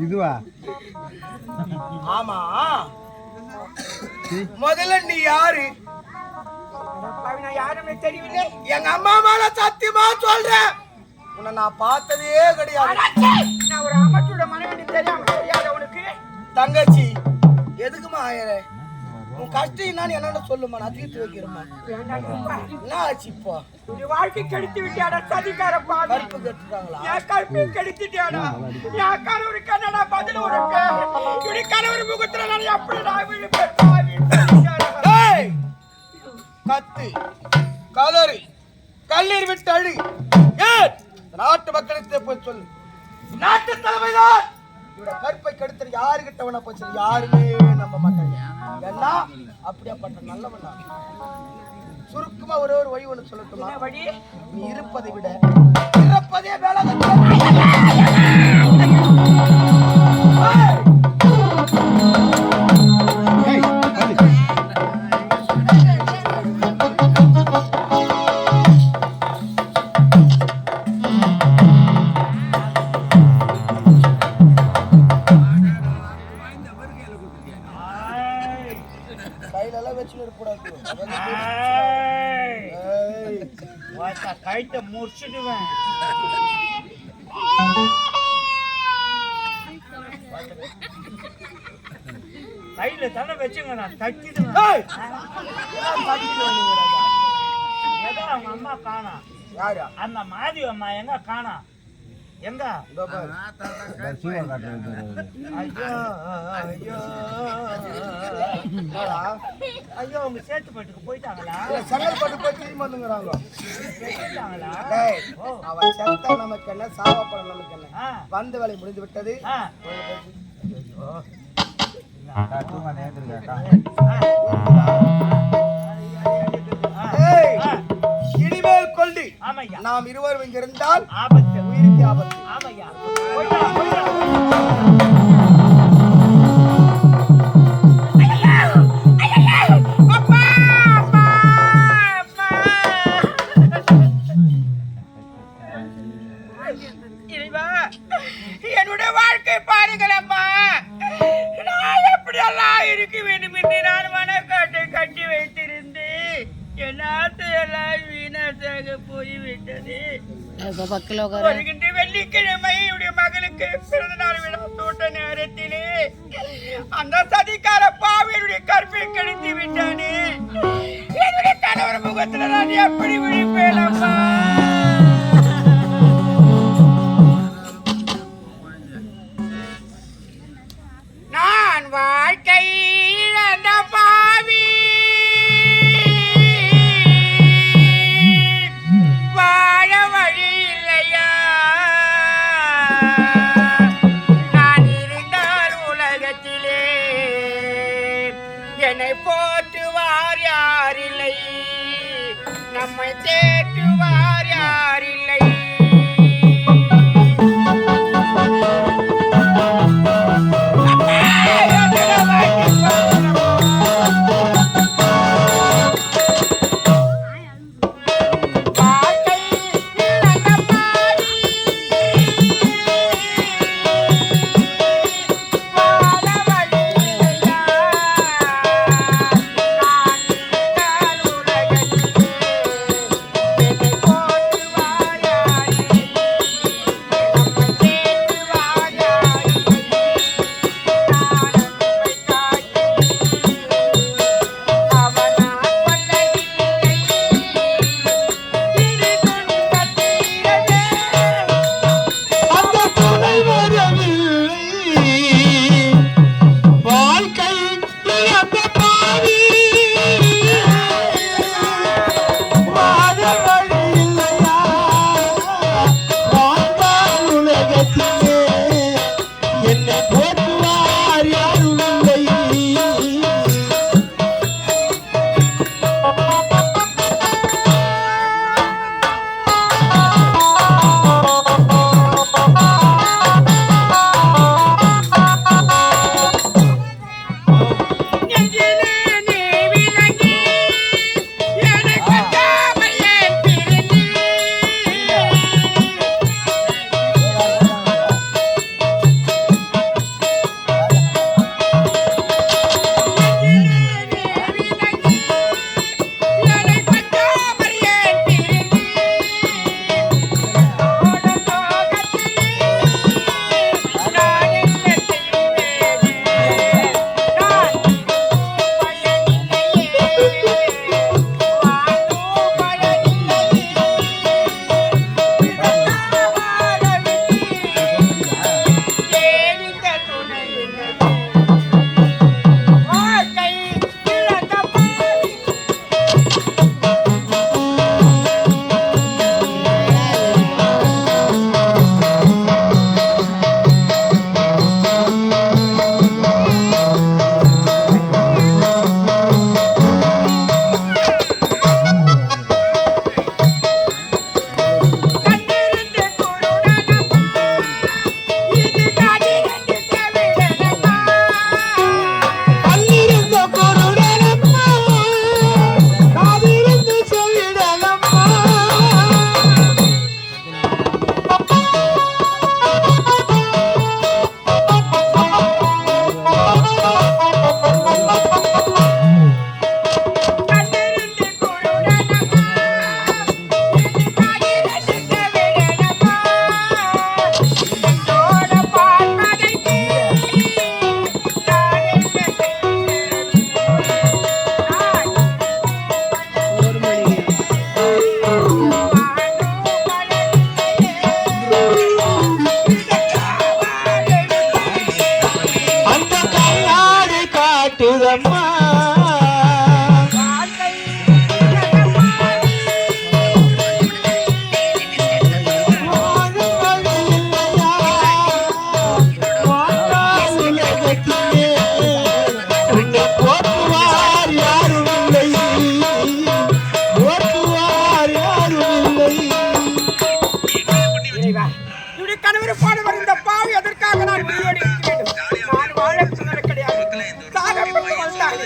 இதுவா? ஆமா, முதல்ல நீ யாரு? யாருமே தெரியவில்லை. எங்க அம்மா மேல சத்தியமா சொல்றேன், உன்னை நான் பார்த்ததே கிடையாது. நான் ஒரு அம்மத்தோட மனைவி, தெரியாத உனக்கு தங்கச்சி. எதுக்குமா ஆயிர? உன் கஷ்டம் என்னன்னு சொல்லுமா, நான் தீர்த்து வைக்கிறேம்மா. என்ன ஆச்சு இப்போ? வாழ்க்கை கெடுத்து விட்டியாடா சதிகாரப்பா. கருப்பு கெடுத்துட்டாங்களா? என் கருப்பு கெடுத்துட்டியாடா. என் கணவருக்கு என்னடா பதில் உனக்கு? இப்படி கணவர் முகத்துல நான் எப்படி கத்து கதறி கல்லீர் விட்டு அழு. நாட்டு மக்களுக்கு போய் சொல்லு, நாட்டு தலைமைதான் கருப்பை கெடுத்து யாருகிட்ட வேணா போய் சொல்லு, யாருமே நம்ப மாட்டாங்க. ஏன்னா அப்படியாப்பட்ட நல்லவன். சுருக்கமா ஒரே ஒரு வழி ஒண்ணு சொல்லட்டுமா? வழி, நீ இருப்பதை விட இறப்பதே வேலை. கைட்ட முடிச்சிடுவேன். கையில தலை வச்சுங்க, நான் தட்டிடுவேன். அவங்க அம்மா காணா. யாரு? அந்த மாதி அம்மா எங்க காணா? எங்க? ஐயோ, உங்க சேத்து பட்டுக்கு போயிட்டாங்களா? செங்கல்பட்டு போய் திரும்பி வந்துங்கிறாங்க. அவன் செத்த நமக்கு என்ன, சாவப்படம் நமக்கு என்ன? வந்த வேலை முடிந்து விட்டது. இனிமேல் கொண்டு நாம் இருவரும் இங்க இருந்தால் ஆபத்து, உயிருக்கு ஆபத்து. ஆமையா, என்னுடைய வாழ்க்கை பாருங்களம்மா. நான் எப்படி எல்லாம் இருக்க வேண்டும் என்று நான் மனக்காட்டை கட்டி வைத்திருந்து என் ஆசையெல்லாம் வீணாக போய்விட்டது. வருகின்ற வெள்ளிக்கிழமை என்னுடைய மகளுக்கு பிறந்த நாள் விழா தோட்ட நேரத்திலே அந்த சதிகார பாவியுடைய கற்பை கழித்து விட்டானே. என்னுடைய கணவர் முகத்துல நான் எப்படி விழிப்பேன் அம்மா? நான் வாழ்க்கை இழந்த பாவி, வாழ வழி இல்லையா? நான் இருந்தால் உலகத்திலே என்னை போற்றுவார் யாரில்லை, நம்மை தேற்றுவார் என்னுடைய கணவர் பாடுவர் இந்த பாவி எதற்காக நான் உயிரோடு இருக்க வேண்டும்? நான் வாழ சொன்னது கிடையாது. சாகப்பட்டு வந்தால்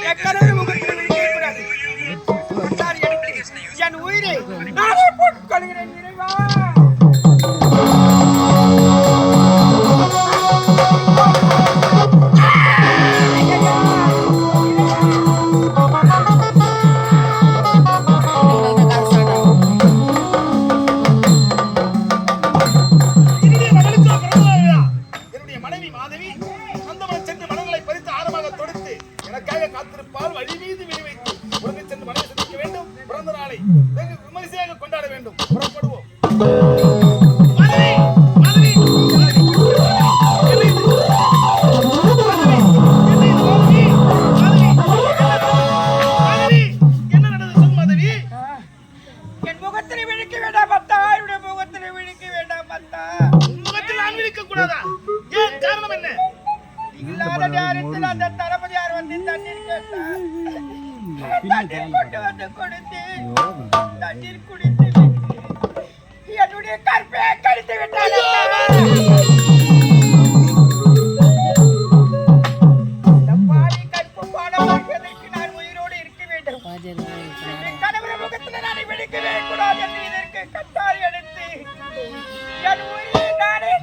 என் கணவர் முகத்தில் விழிக்க கூடாது. என் உயிரை நானே போட்டுக் கொள்கிறேன். இறைவா கொண்டாட வேண்டும். புறப்படுவோம். என் முகத்தில் விழிக்க வேண்டாம் அத்தா. என்னுடைய முகத்தில் விழிக்க வேண்டாம் அத்தா. முகத்தில் நான் விழிக்க கூடாதா? ஏன் காரணம் என்ன? இல்லாத நேரத்தில் அந்த தளபதியார் வந்து தண்ணீர் கேட்டார். தண்ணீர் கொண்டு வந்து கொடுத்து தண்ணீர் குடித்து என்னுடைய கற்பை கழித்து விட்டார். கற்பு பாடமாக்குவதற்கு நான் உயிரோடு இருக்க வேண்டும். கணவர முகத்தில் நான் விழிக்கவே கூடாது என்று இதற்கு கட்டாரி எடுத்து என் உயிரை நானே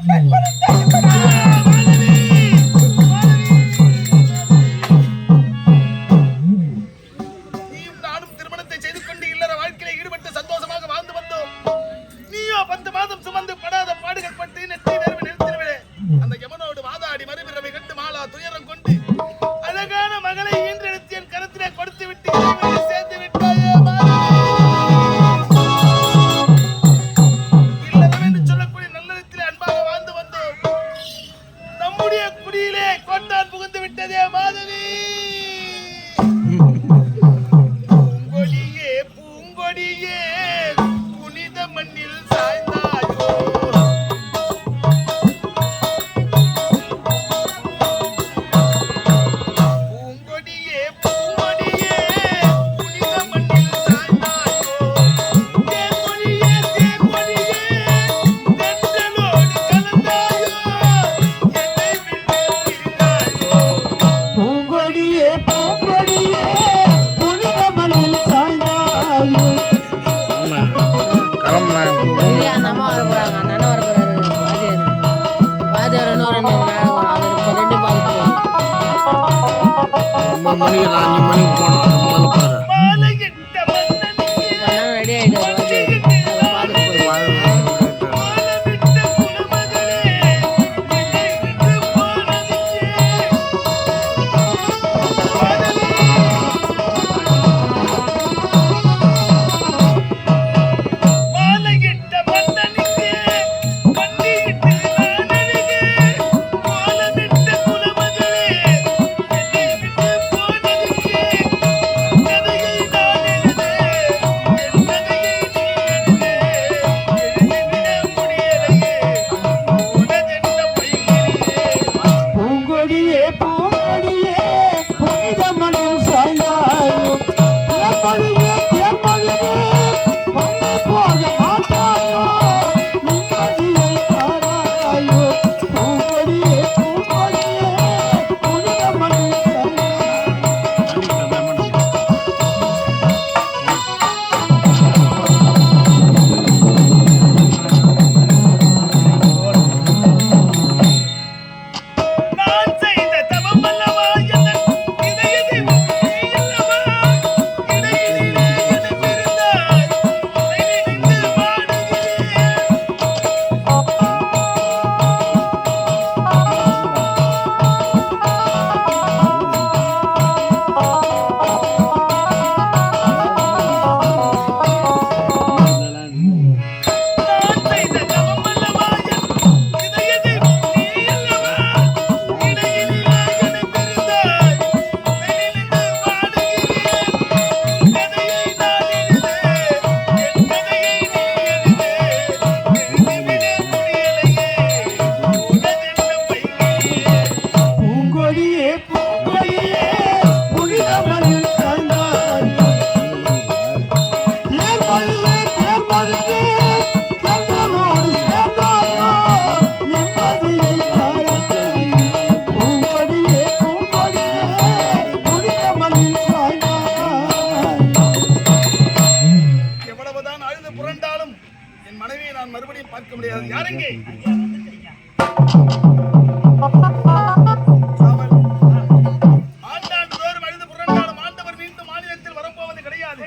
ஆண்டாண்டுதோறும் அழுது புரண்டாலும் ஆண்டவர் மீண்டும் மாநிலத்தில் வரப்போவது கிடையாது.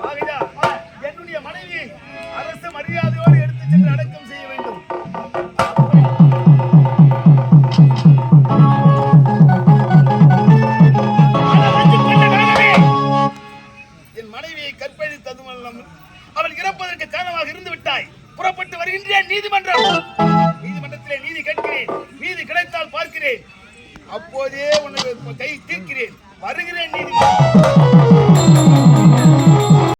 ஆகையால் என்னுடைய மனைவி அரசு மரியாதையோடு எடுத்துச் சென்று அடக்கம் செய்ய வேண்டும். என் மனைவியை கற்பழித்ததும் அவள் இறப்பதற்கு காரணமாக இருந்து விட்டாய். புறப்பட்டு வருகின்றேன் நீதிமன்றத்திலே நீதி கேட்கிறேன். நீதி கிடைத்தால் பார்க்கிறேன். அப்போதே உனக்கு கை தீர்க்கிறேன். வருகிறேன் நீதிமன்றம்.